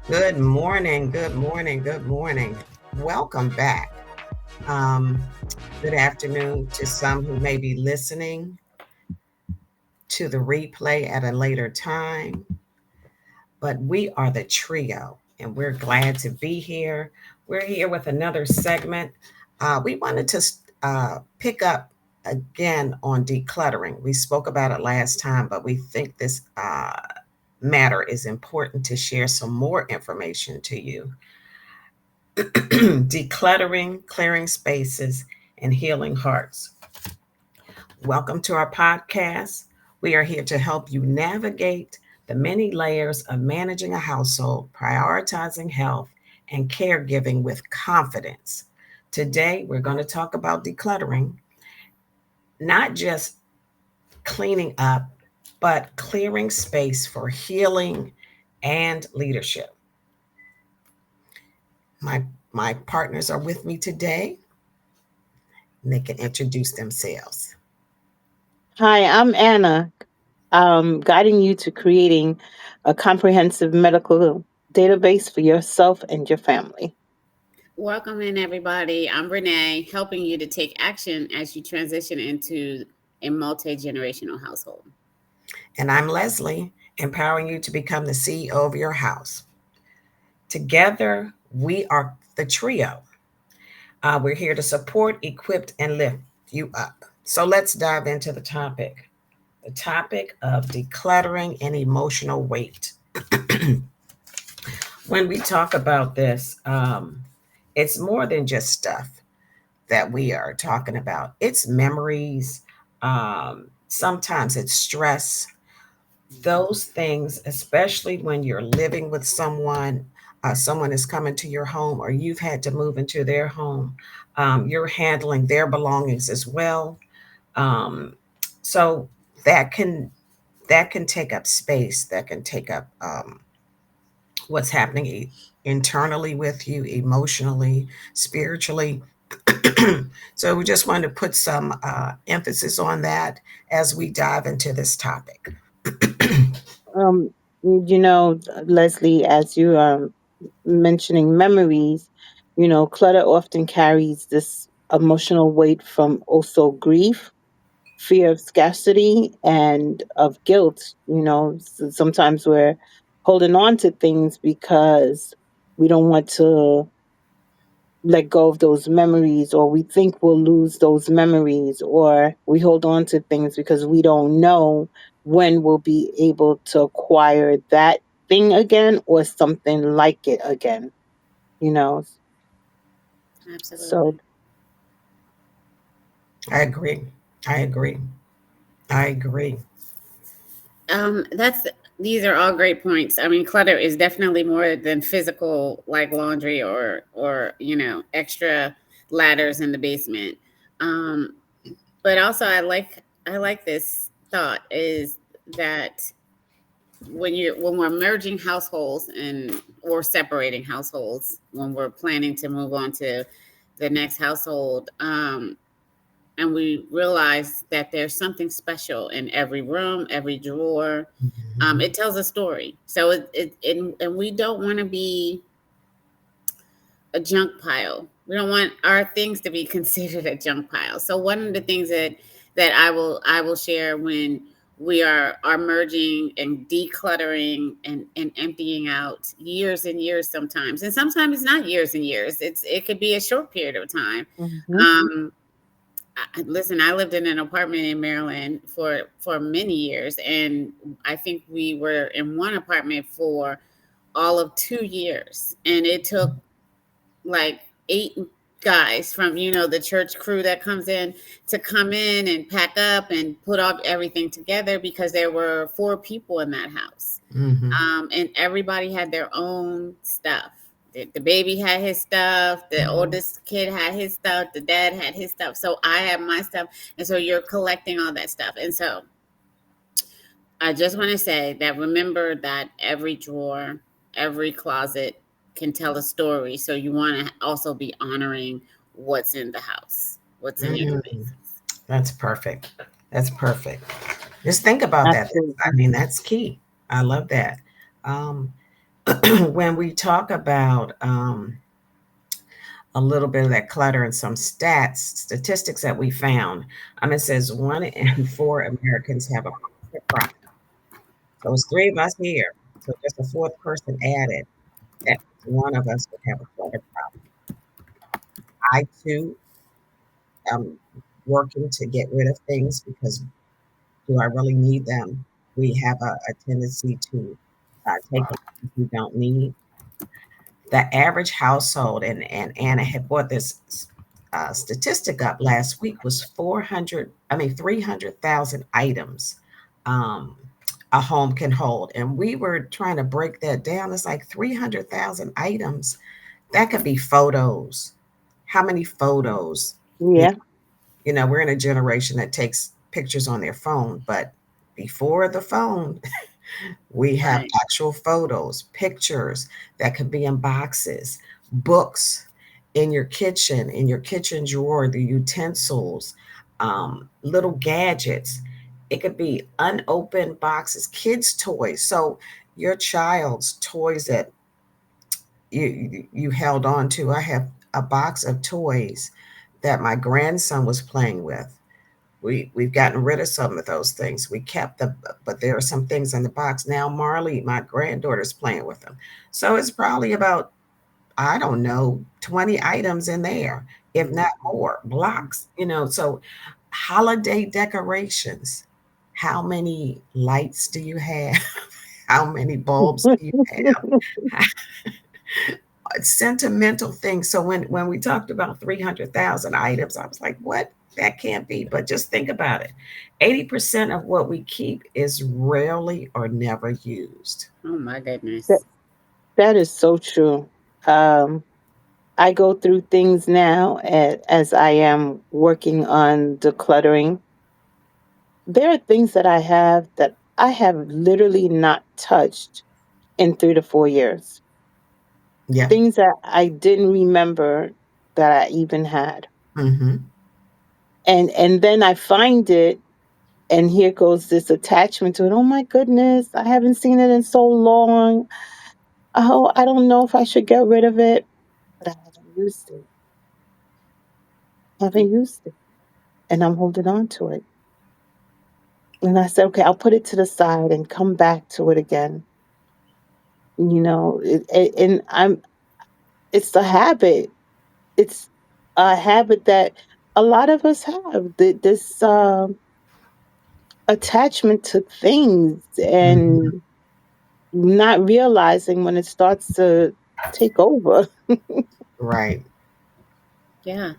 Good morning, good morning, good morning. Welcome back. Um, Good afternoon to some who may be listening to the replay at a later time. But we are the trio, and we're glad to be here. We're here with another segment. We wanted to pick up again on decluttering. We spoke about it last time, but we think this matter is important to share some more information to you. Decluttering, clearing spaces, and healing hearts. Welcome to our podcast. We are here to help you navigate the many layers of managing a household, prioritizing health, and caregiving with confidence. Today, we're going to talk about decluttering, not just cleaning up, but clearing space for healing and leadership. My, my partners are with me today, and they can introduce themselves. Hi, I'm Anna, guiding you to creating a comprehensive medical database for yourself and your family. Welcome in, everybody. I'm Renee, helping you to take action as you transition into a multi generational household. And I'm Leslie, empowering you to become the CEO of your house. Together, we are the trio. We're here to support, equip, and lift you up. So let's dive into the topic of decluttering and emotional weight. When we talk about this, it's more than just stuff that we are talking about, it's memories. Sometimes it's stress, those things, especially when you're living with someone, someone is coming to your home, or you've had to move into their home, you're handling their belongings as well. Um, so that can that can take up space. That can take up what's happening internally with you, emotionally, spiritually. So we just wanted to put some emphasis on that as we dive into this topic. Um, Leslie, as you are mentioning memories, clutter often carries this emotional weight from also grief, fear of scarcity, and of guilt. Sometimes we're holding on to things because we don't want to let go of those memories, or we think we'll lose those memories, or we hold on to things because we don't know when we'll be able to acquire that thing again or something like it again, you know. So Absolutely. I agree. I agree. I agree. That's These are all great points. I mean, clutter is definitely more than physical, like laundry or extra ladders in the basement. Um, but also, I like this thought is that when we're merging households and or separating households when we're planning to move on to the next household, and we realize that there's something special in every room, every drawer. Mhm. It tells a story. So and we don't want to be a junk pile. We don't want our things to be considered a junk pile. So one of the things that I will share when we are merging and decluttering and emptying out years and years sometimes. And sometimes it's not years and years. It could be a short period of time. mhm. Um listen, I lived in an apartment in Maryland for many years, and I think we were in one apartment for all of 2 years, and it took like 8 guys from the church crew that comes in to come in and pack up and put up everything together because there were 4 people in that house, Mhm. and everybody had their own stuff. The baby had his stuff, the oldest kid had his stuff, the dad had his stuff, so I had my stuff, and so you're collecting all that stuff. And so I just want to say that remember that every drawer, every closet can tell a story. So you want to also be honoring what's in the house, what's in your Mm. spaces. That's perfect. That's perfect. Just think about that. Absolutely. I mean, that's key. I love that. Um, when we talk about a little bit of that clutter and some statistics that we found, it says 1 in 4 Americans have a clutter problem. So it's three of us here. So just a fourth person added. That one of us would have a clutter problem. I too am working to get rid of things because do I really need them? We have a tendency to take on things we don't need. The average household, and Anna had brought this statistic up last week, was 300,000 items um, a home can hold. And we were trying to break that down. It's like 300,000 items. That could be photos. How many photos? You Yeah. we're in a generation that takes pictures on their phone, but before the phone, we have Right. actual photos, pictures that could be in boxes, books in your kitchen drawer, the utensils, little gadgets. It could be unopened boxes, kids' toys. So your child's toys that you held on to. I have a box of toys that my grandson was playing with. We've gotten rid of some of those things. We kept but there are some things in the box now. Marley, my granddaughter's playing with them, so it's probably about, I don't know, 20 items in there, if not more blocks. So holiday decorations. How many lights do you have? How many bulbs do you have? Sentimental things. So when we talked about 300,000 items, I was like, what? That can't be. But just think about it. 80% of what we keep is rarely or never used. Oh my that, goodness. that is so true. Um, I go through things now as I am working on decluttering. There are things that I have that I have literally not touched in 3 to 4 years. Yeah. Things that I didn't remember that I even had. Mm-hmm. And then I find it, and here goes this attachment to it. Oh my goodness, I haven't seen it in so long. Oh, I don't know if I should get rid of it, but I haven't used it. Haven't used it. And I'm holding on to it. And I said, okay, I'll put it to the side and come back to it again. And it's a habit. It's a habit that a lot of us have. This attachment to things Mm-hmm. and not realizing when it starts to take over. Right. Yeah.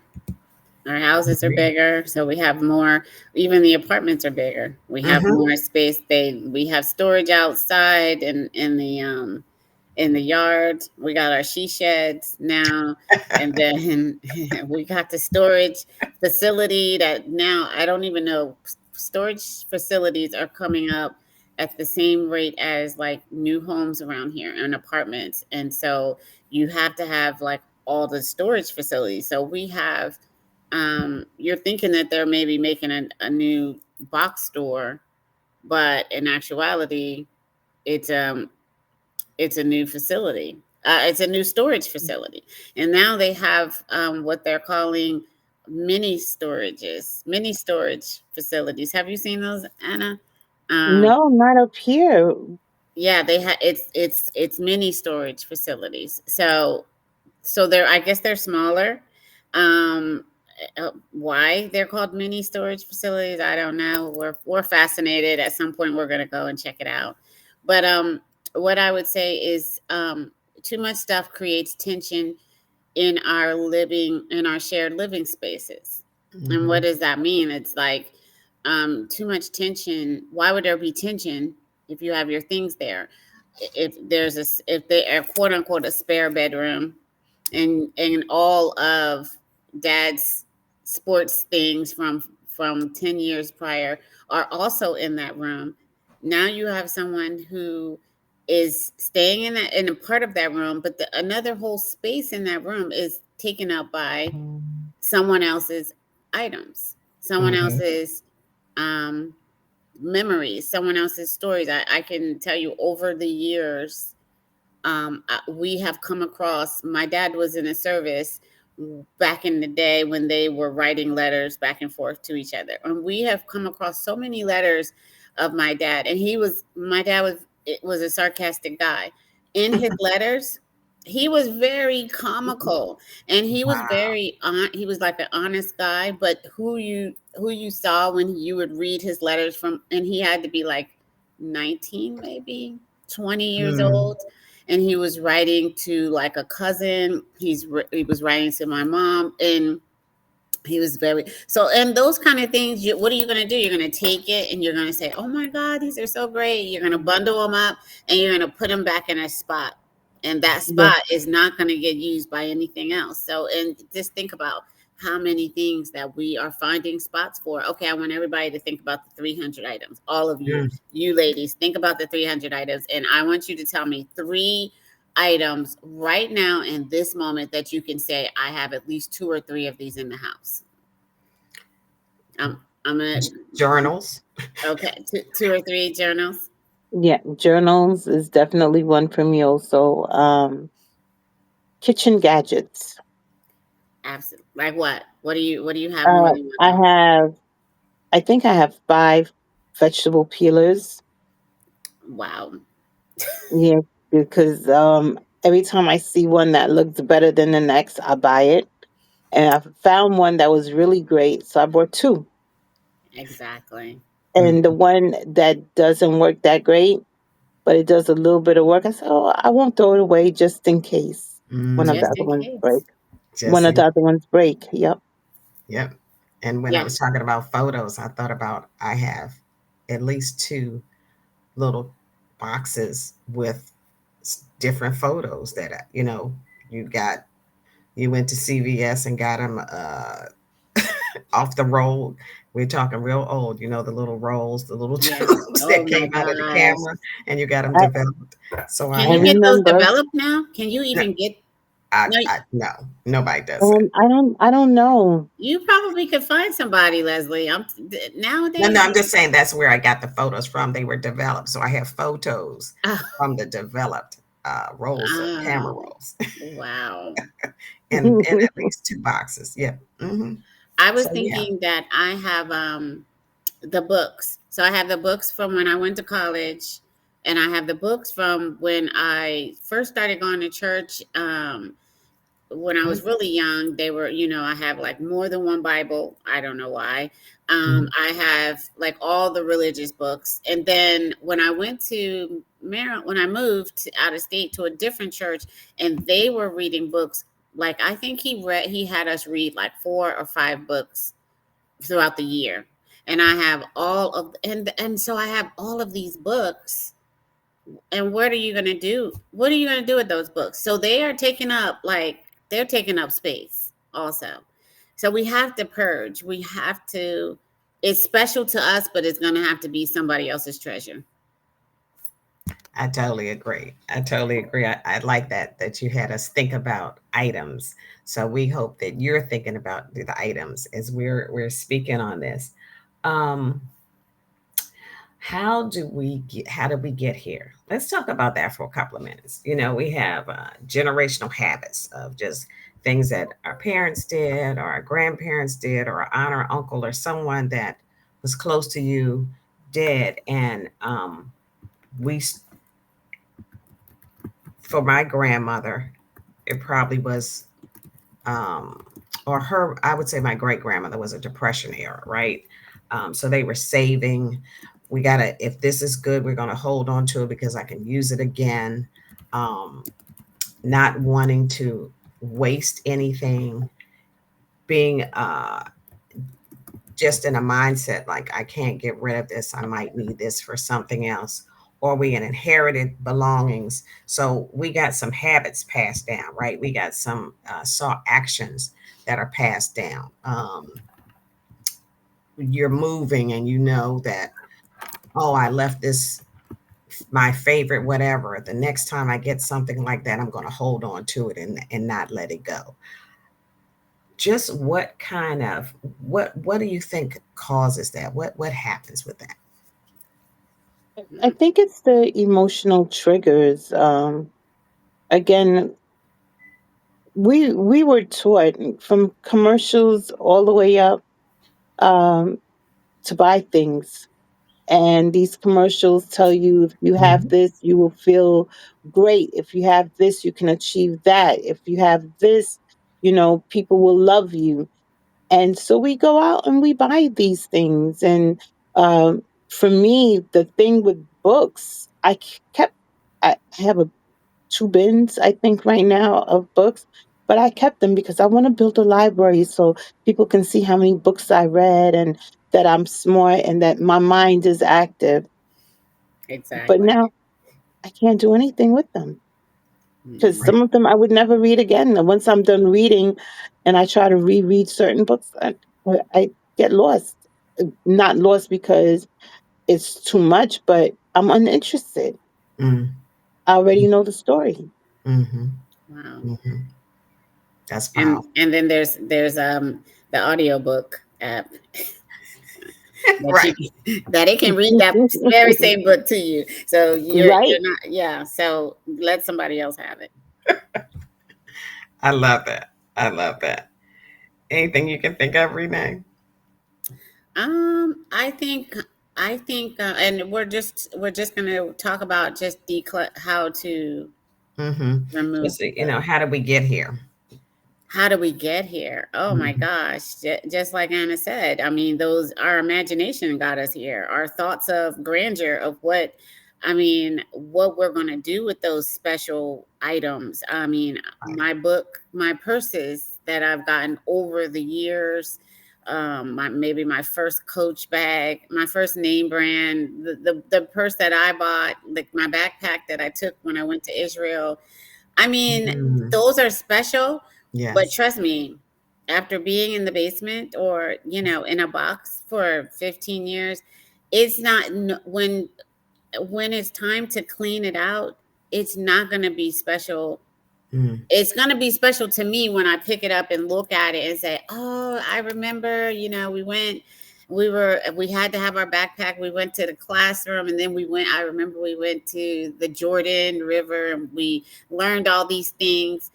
Our I houses are agree. bigger, so we have more. Even the apartments are bigger. We have Mm-hmm. more space. We have storage outside and in the yard. We got our she sheds now, and then we got the storage facility that now I don't even know. Storage facilities are coming up at the same rate as like new homes around here and apartments, and so you have to have like all the storage facilities. So we have you're thinking that they're maybe making a new box store, but in actuality, it's um it's a new facility. It's a new storage facility, and now they have what they're calling mini storage facilities. Have you seen those, Anna? Um, No, not up here. yeah, they have. It's mini storage facilities. So they're, I guess they're smaller. Um, why they're called mini storage facilities, I don't know. We're fascinated. At some point, we're gonna go and check it out. But what I would say is, too much stuff creates tension in our shared living spaces. And Mm-hmm. what does that mean? It's like too much tension. Why would there be tension if you have your things there? If they are quote unquote a spare bedroom, and all of dad's sports things from 10 years prior are also in that room. Now you have someone who is staying in a part of that room, but another whole space in that room is taken up by someone else's items, someone Mm-hmm. else's um, memories, someone else's stories. I can tell you over the years, We have come across, my dad was in a service back in the day when they were writing letters back and forth to each other, and we have come across so many letters of my dad, and my dad was a sarcastic guy. In his letters, he was very comical, and he was Wow. he was like an honest guy, but who you saw when you would read his letters from, and he had to be like 19, maybe 20 years Mm, old, and he was writing to like a cousin. He was writing to my mom, and he was very so. And those kind of things, what are you going to do? You're going to take it and you're going to say, oh my god, these are so great. You're going to bundle them up and you're going to put them back in a spot, and that Yes, spot is not going to get used by anything else. So, and just think about how many things that we are finding spots for. Okay, I want everybody to think about the 300 items. All of you, mm. you ladies, think about the 300 items, and I want you to tell me three items right now in this moment that you can say, I have at least two or three of these in the house. I'm gonna Journals. okay, two or three journals. yeah, journals is definitely one for me also. Kitchen gadgets. Absolutely. Like what? What do you have more than I one of? have, I think I have 5 vegetable peelers. Wow. Yeah, because every time I see one that looks better than the next, I buy it. And I found one that was really great, so I bought two. Exactly. Mm, And the one that doesn't work that great, but it does a little bit of work, I said, "Oh, I won't throw it away just in case one of the mm. Just other in ones break. case. One Just of the in, other ones break." Yep. yep. And when I Yeah. was talking about photos, I thought about I have at least two little boxes with different photos that you got. You went to CVS and got them off the roll. We're talking real old, the little rolls, the little Yes. tubes Oh that my came out of the gosh. camera, and you got them I developed. So I Can I you have. get those remember. developed now? Can you even get no, No, nobody does that. I don't know. you probably could find somebody, Leslie. No, Nowadays no, I'm just saying that's where I got the photos from. They were developed, so I have photos oh, from the developed rolls of camera oh, rolls, wow. and at least two boxes. Yeah. I was So yeah. thinking that I have the books. So I have the books from when I went to college, and I have the books from when I first started going to church. When I was really young, they were, I have like more than one Bible. I don't know why. Mhm. I have like all the religious books. And then when I went to Maryland, when I moved out of state to a different church, and they were reading books, like I think he had us read like 4 or 5 books throughout the year. And I have all of and so I have all of these books, and what are you going to do? What are you going to do with those books? So they are taking up they're taking up space also. So we have to purge. We have to, it's special to us, but it's going to have to be somebody else's treasure. I totally agree. I totally agree. I like that you had us think about items. So we hope that you're thinking about the items as we're speaking on this. Um, how did we get here? Let's talk about that for a couple of minutes. We have generational habits of just things that our parents did or our grandparents did or our aunt or uncle or someone that was close to you did. And we for my grandmother, it probably was um or her, I would say my great grandmother was a depression era, right? So they were saving. We gotta, if this is good, we're gonna hold on to it because I can use it again. um Not wanting to waste anything, being just in a mindset like I can't get rid of this, I might need this for something else, or we inherited belongings. So we got some habits passed down, right? We got some saw actions that are passed down. You're moving and you know that, oh, I left this, my favorite whatever, the next time I get something like that, I'm going to hold on to it and not let it go. Just what kind of, what do you think causes that? What happens with that? I think it's the emotional triggers. again, we were taught from commercials all the way up, um, to buy things. And these commercials tell you, if you have Mhm. this, you will feel great. If you have this, you can achieve that. If you have this, people will love you. And so we go out and we buy these things. And for me, the thing with books, I have two bins, I think, right now of books, but I kept them because I want to build a library so people can see how many books I read and that I'm smart and that my mind is active. But Exactly. now I can't do anything with them because Mm-mm. Right. some of them I would never read again. And once I'm done reading and I try to reread certain books, I get lost. Not lost because it's too much, but I'm uninterested. Mm. I already know the story. Mhm. Wow. Mhm. That's powerful. And then there's the audiobook app that Right. that it can read that very same book to you. So you're Right. not, yeah. So let somebody else have it. I love that. I love that. Anything you can think of, Renee? I think and we're just gonna talk about just how to Mm-hmm. remove Just stuff. how did we get here? How do we get here? Oh my Mm-hmm. gosh. Just like Anna said, I mean, our imagination got us here. Our thoughts of grandeur of what we're going to do with those special items. I mean, Right. my purses that I've gotten over the years, maybe my first Coach bag, my first name brand, the purse that I bought, like my backpack that I took when I went to Israel. I mean, Mm. those are special, but Yes. trust me, after being in the basement or, in a box for 15 years, it's not when it's time to clean it out, it's not going to be special. Mm. It's going to be special to me when I pick it up and look at it and say, "Oh, I remember, we had to have our backpack. We went to the classroom and then I remember we went to the Jordan River and we learned all these things."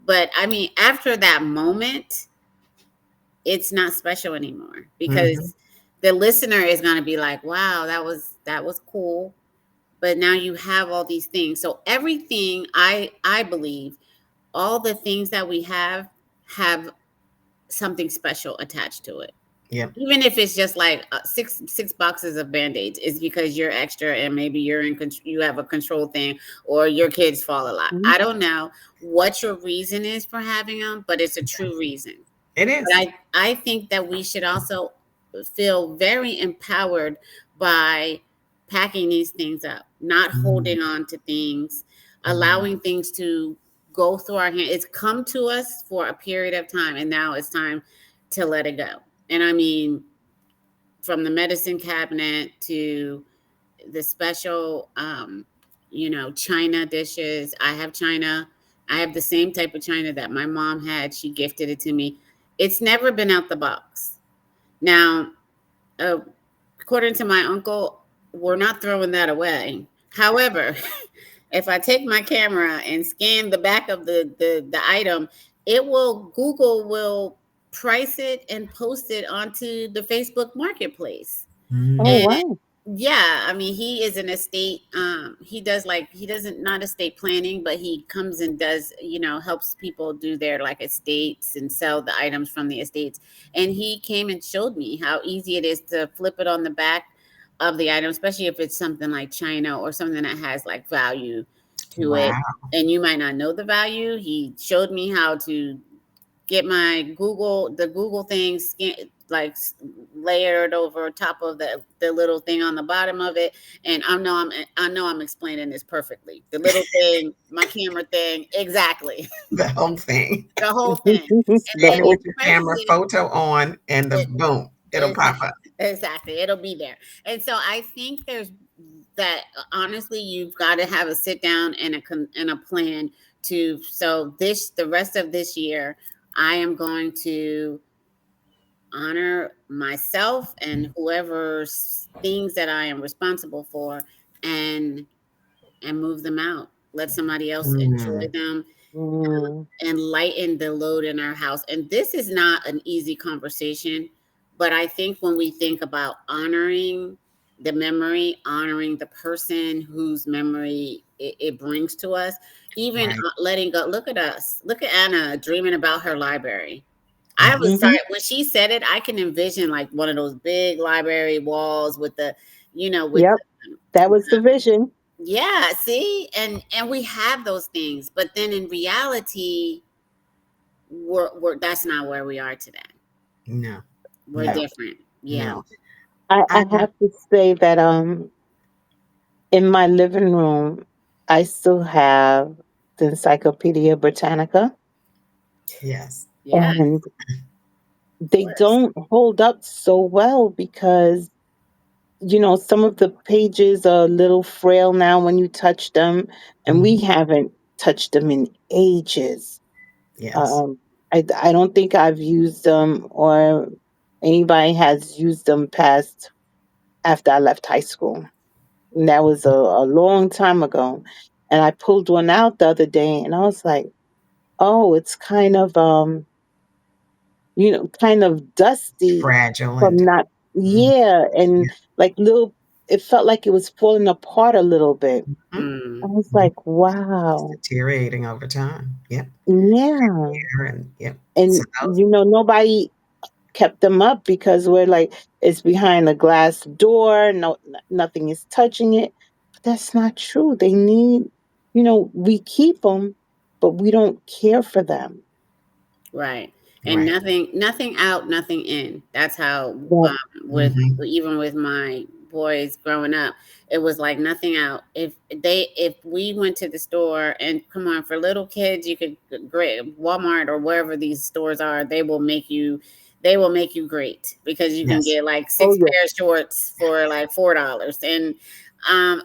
But I mean, after that moment, it's not special anymore Mm-hmm. because the listener is going to be like, "Wow, that was cool." But now you have all these things. So everything, I believe, all the things that we have something special attached to it. Yep. Even if it's just like six boxes of band-aids, is because you're extra and maybe you have a control thing, or your kids fall a lot. Mhm. I don't know what your reason is for having them, but it's a true reason. It But is. I think that we should also feel very empowered by packing these things up, not Mm. holding on to things, Mm. allowing things to go through our hand. It's come to us for a period of time, and now it's time to let it go. And I mean, from the medicine cabinet to the special, china dishes. I have china. I have the same type of china that my mom had. She gifted it to me. It's never been out the box. Now, uh, according to my uncle, we're not throwing that away. However, if I take my camera and scan the back of the item, Google will price it and post it onto the Facebook marketplace. Oh, Mm. And wow. yeah, I mean, he is an estate. He doesn't not estate planning, but he comes and does, helps people do their like estates and sell the items from the estates. And he came and showed me how easy it is to flip it on the back of the item, especially if it's something like china or something that has like value to it. Wow. And you might not know the value. He showed me how to get the Google thing like layered over top of the little thing on the bottom of it. And I know I'm explaining this perfectly. The little thing, my camera thing, exactly. The whole thing. The whole thing. And The then And he with whole. your presses camera it. photo on and the it boom, it'll pop exactly, up. exactly. It'll be there. And so I think there's that honestly, you've got to have a sit down and a plan the rest of this year, I am going to honor myself and whoever's things that I am responsible for, and move them out. let somebody else enjoy Mm, them, Mm. and lighten the load in our house. And this is not an easy conversation, but I think when we think about honoring the memory, honoring the person whose memory it brings to us, even right. letting go. Look at us. Look at Anna dreaming about her library. I was Yes. sorry Mhm. when she said it. I can envision like one of those big library walls with the, with Yep. That was the vision. yeah. See, and we have those things, but then in reality, we're that's not where we are today. No, We're no, different. Yeah. no. I I have to say that in my living room I still have the Encyclopedia Britannica, yes, Yeah. Of and they course. don't hold up so well because some of the pages are a little frail now when you touch them, and we mhm, haven't touched them in ages. yes, Um, I don't think I've used them, or anybody has used them past after I left high school. And that was a long time ago. And I pulled one out the other day and I was like, oh, it's kind of dusty fragile from and not, mhm, yeah. yeah, And like it felt like it was falling apart a little bit. mhm, I Mm, was mhm. like, It's wow. deteriorating over time. Yep, Yeah. and yep. So And, those, nobody kept them up because we're like, it's behind a glass door, no, nothing is touching it. But that's not true. They need, we keep them, but we don't care for them. right. And right. nothing out, nothing in. That's how, That, with Hmm. even with my boys growing up, it was like nothing out. If we went to the store, and come on, for little kids, you could great Walmart or wherever these stores are, they will make you great, because you can Yes, get like oh six pair of shorts for like $4, and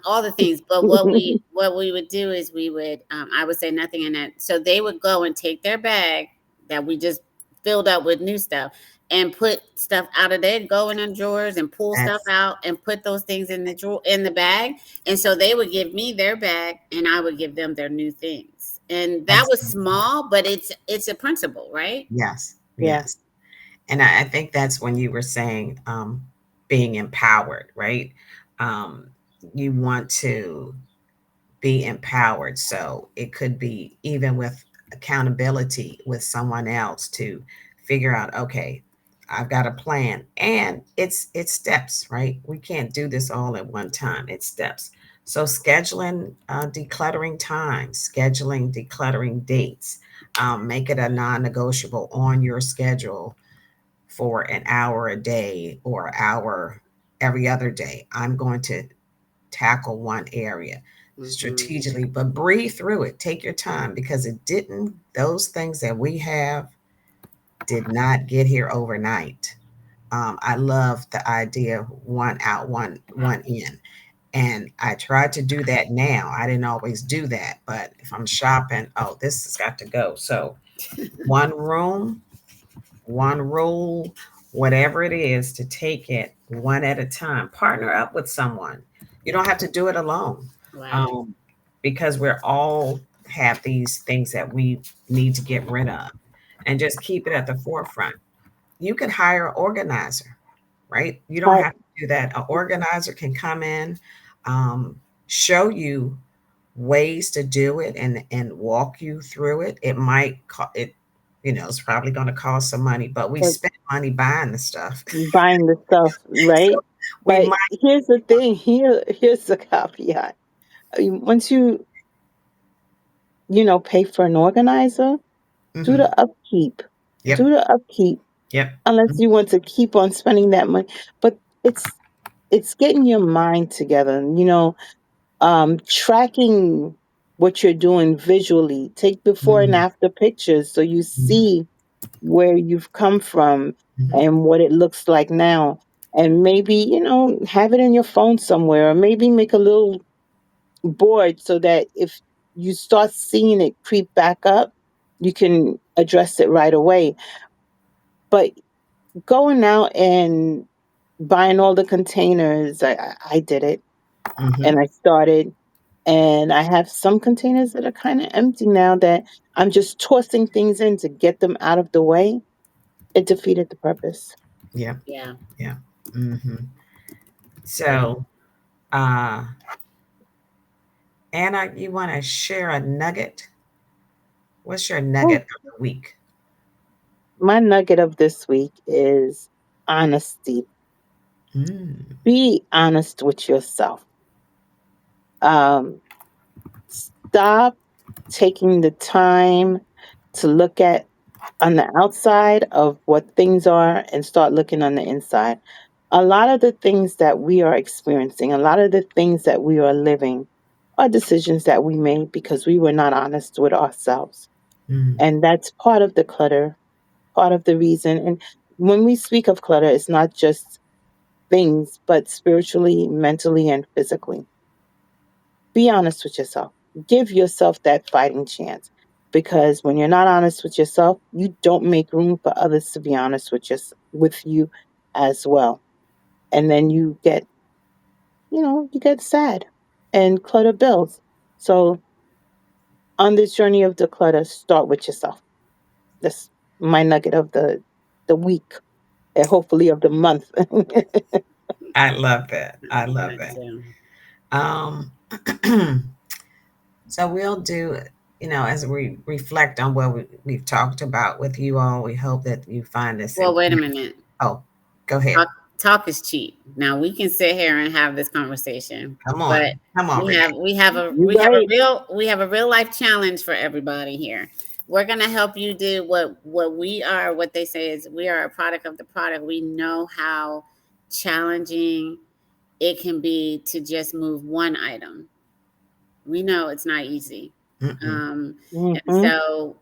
all the things. But yeah. what we would do is I would say nothing in that. So they would go and take their bag that we just filled up with new stuff, and put stuff out of there, go in the drawers and pull stuff that's out and put those things in the drawer, in the bag. And so they would give me their bag and I would give them their new things. And that was excellent. small, but it's a principle, right? Yes, Yeah. yes. And I think that's when you were saying being empowered, right? Um, you want to be empowered. So it could be even with accountability with someone else to figure out, okay, I've got a plan, and it's steps, right? We can't do this all at one time. It's steps. So scheduling decluttering time, scheduling decluttering dates, make it a non-negotiable on your schedule for an hour a day or hour every other day. I'm going to tackle one area Hmm. strategically, but breathe through it. Take your time because those things that we have did not get here overnight. I love the idea of one out, one in. And I try to do that now. I didn't always do that, but if I'm shopping, oh, this has got to go. So one room, one rule, whatever it is, to take it one at a time. Partner up with someone. You don't have to do it alone, Right. um, because we're all have these things that we need to get rid of, and just keep it at the forefront. You could hire an organizer, right? You don't I, have to do that. An organizer can come in, show you ways to do it, and walk you through it. It might it, it's probably going to cost some money, but we but spend money buying the stuff. buying the stuff, So right? we But might. here's the thing. Here's the caveat. Once pay for an organizer, do Hmm. the upkeep. Yep. Do the upkeep, Yep. unless you want to keep on spending that money. But it's getting your mind together, tracking what you're doing visually. Take before and Hmm. after pictures so you Hmm. see where you've come from Hmm. and what it looks like now. And maybe, have it in your phone somewhere, or maybe make a little board so that if you start seeing it creep back up, you can address it right away. But going out and buying all the containers, I did it, Hmm. and I started. And I have some containers that are kind of empty now that I'm just tossing things in to get them out of the way. It defeated the purpose. Yeah. Yeah. Yeah. Hmm. Yeah. So, Anna, you want to share a nugget? What's your Oh, nugget of the week? my nugget of this week is honesty. Mm, Be honest with yourself. Um, Stop taking the time to look at on the outside of what things are and start looking on the inside. A lot of the things that we are experiencing, a lot of the things that we are living are decisions that we made because we were not honest with ourselves. mm, And that's part of the clutter, part of the reason. And when we speak of clutter, it's not just things, but spiritually, mentally, and physically. Be honest with yourself. Give yourself that fighting chance. Because when you're not honest with yourself, you don't make room for others to be honest with you as well. And then you get sad and clutter builds. So on this journey of declutter, start with yourself. That's my nugget of the week and hopefully of the month. I love that. I I like love that that. too. Um, so we'll do, as we reflect on what we've talked about with you all, we hope that you find this Well, wait a information. minute. Oh, go ahead. Talk, talk is cheap. Now we can sit here and have this conversation, Come but on. Come on, Renee. You right. we have a real life challenge for everybody here. We're gonna help you do what we are. What they say is we are a product of the product. We know how challenging it can be to just move one item. We know it's not easy. Mm-mm. Um, and Hmm. so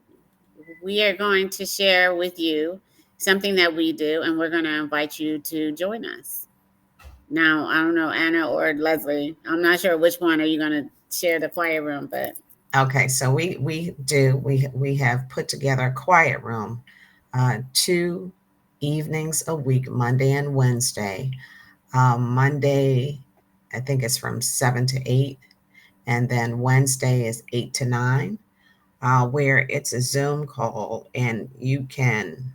we are going to share with you something that we do, and we're going to invite you to join us. Now, I don't know, Anna or Leslie. I'm not sure which one are you going to share the quiet room, but Okay, so we have put together a quiet room, 2 evenings a week, Monday and Wednesday. Monday, I think it's from 7 to 8, and then Wednesday is 8 to 9. Where it's a Zoom call, and you can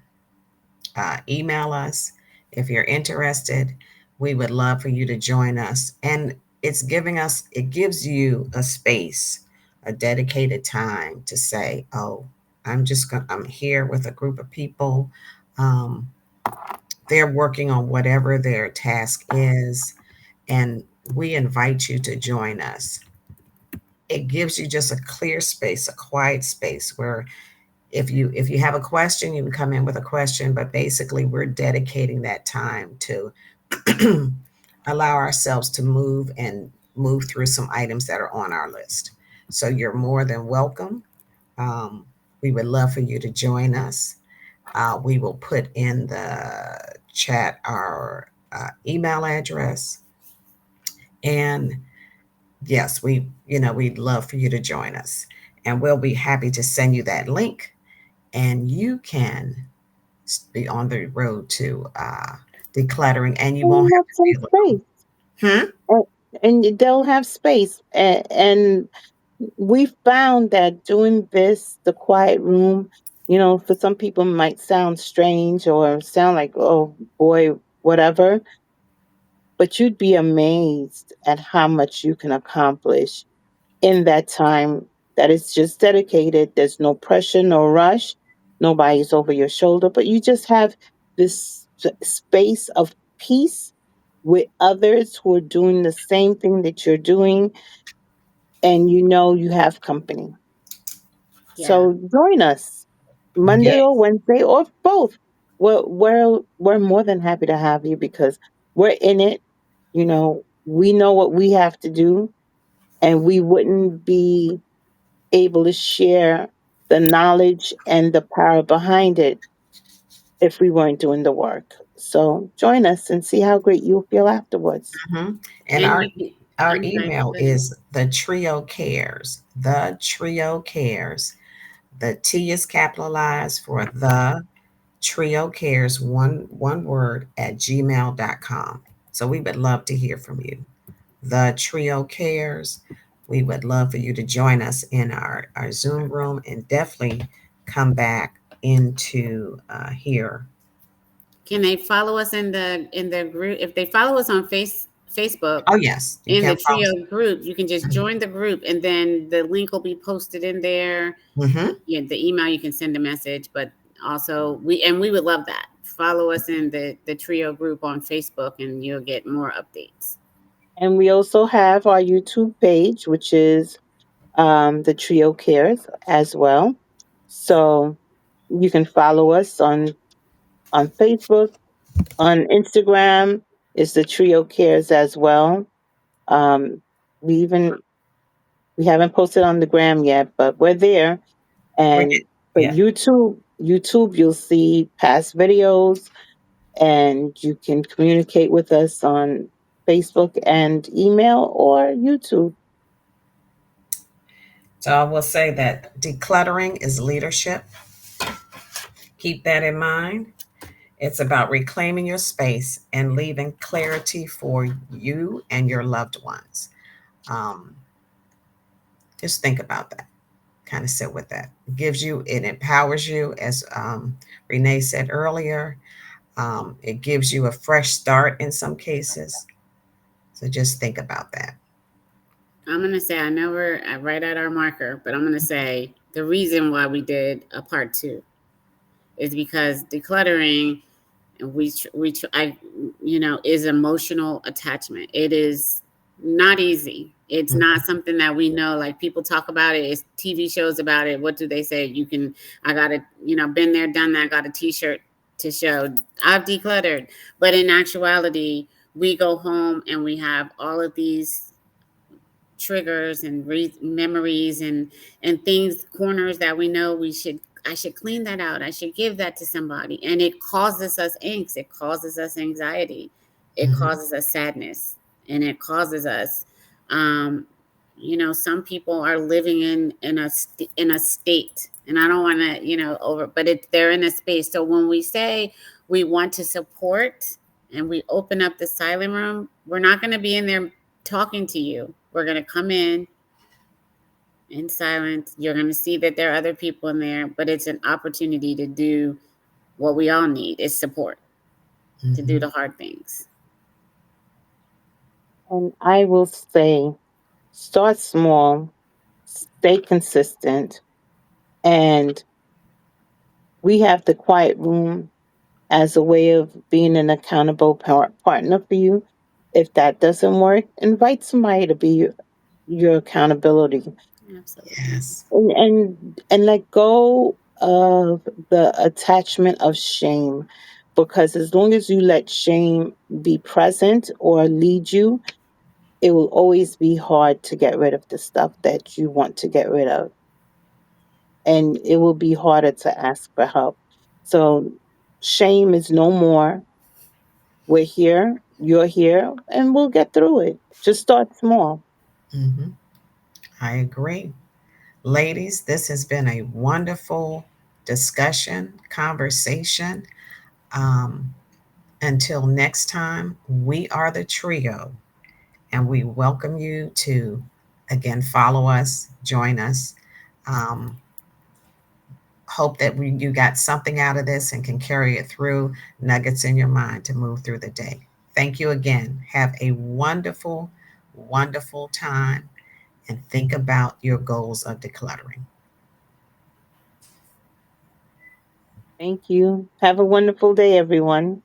email us if you're interested. We would love for you to join us. And it gives you a space, a dedicated time to say, oh, I'm here with a group of people. Um, they're working on whatever their task is, and we invite you to join us. It gives you just a clear space, a quiet space where if you have a question, you can come in with a question, but basically we're dedicating that time to allow ourselves to move through some items that are on our list. So you're more than welcome. Um, we would love for you to join us. We will put in the chat our email address, and yes, we'd love for you to join us, and we'll be happy to send you that link, and you can be on the road to decluttering, and you won't And have some have to space. feel alone. Uh, and they'll have space. And we found that doing this, the quiet room, for some people might sound strange or sound like, oh boy, whatever, but you'd be amazed at how much you can accomplish in that time that is just dedicated. There's no pressure, no rush, nobody's over your shoulder, but you just have this space of peace with others who are doing the same thing that you're doing, and you have company. yeah, So join us Yes. Monday or Wednesday or both. We're more than happy to have you because we're in it. We know what we have to do, and we wouldn't be able to share the knowledge and the power behind it if we weren't doing the work. So join us and see how great you'll feel afterwards. Hmm. And and our you. our I'm sorry. email Go ahead. is the trio cares. The trio cares. The T is capitalized for the trio cares, one word, at gmail.com. So we would love to hear from you. The trio cares. We would love for you to join us in our Zoom room and definitely come back into here. Can they follow us in the group? If they follow us on Facebook Oh, yes, you in can the follow. trio group, you can just join the group, and then the link will be posted in there. Mm-hmm. Yeah, the email you can send a message, but also we would love that. Follow us in the trio group on Facebook, and you'll get more updates. And we also have our YouTube page, which is the Trio Cares as well. So you can follow us on Facebook, on Instagram. Is the Trio Cares as well. Um, we even we haven't posted on the gram yet, but we're there. We're good. And for Yeah. YouTube, you'll see past videos, and you can communicate with us on Facebook and email or YouTube. So I will say that decluttering is leadership. Keep that in mind. It's about reclaiming your space and leaving clarity for you and your loved ones. Um, just think about that. Kind of sit with that. It gives you, it empowers you, as Renee said earlier. It gives you a fresh start in some cases. So just think about that. I'm gonna say I know we're right at our marker, but I'm gonna say the reason why we did a part two is because decluttering, I, is emotional attachment. It is not easy. It's Mhm. not something that we know. Like people talk about it. It's TV shows about it. What do they say? You can. I got to, been there, done that. Got a T-shirt to show I've decluttered. But in actuality, we go home and we have all of these triggers and memories and things, corners that we know I should clean that out, I should give that to somebody, and it causes us angst, it causes us anxiety, it Mhm. causes us sadness, and it causes us um some people are living in a state, and I don't want to over, but they're in a space. So when we say we want to support and we open up the silent room, we're not going to be in there talking to you. We're going to come in silence. You're going to see that there are other people in there, but it's an opportunity to do what we all need is support, to do Mhm. the hard things. And I will say, start small, stay consistent, and we have the quiet room as a way of being an accountable partner for you. If that doesn't work, invite somebody to be your accountability, Absolutely. Yes. and let go of the attachment of shame, because as long as you let shame be present or lead you, it will always be hard to get rid of the stuff that you want to get rid of, and it will be harder to ask for help. So shame is no more. We're here, you're here, and we'll get through it. Just start small. Hmm. I agree. Ladies, this has been a wonderful discussion, conversation. Um, until next time, we are the trio, and we welcome you to again follow us, join us. Um, Hope that you got something out of this and can carry it through, nuggets in your mind to move through the day. Thank you again. Have a wonderful, wonderful time and think about your goals of decluttering. Thank you. Have a wonderful day, everyone.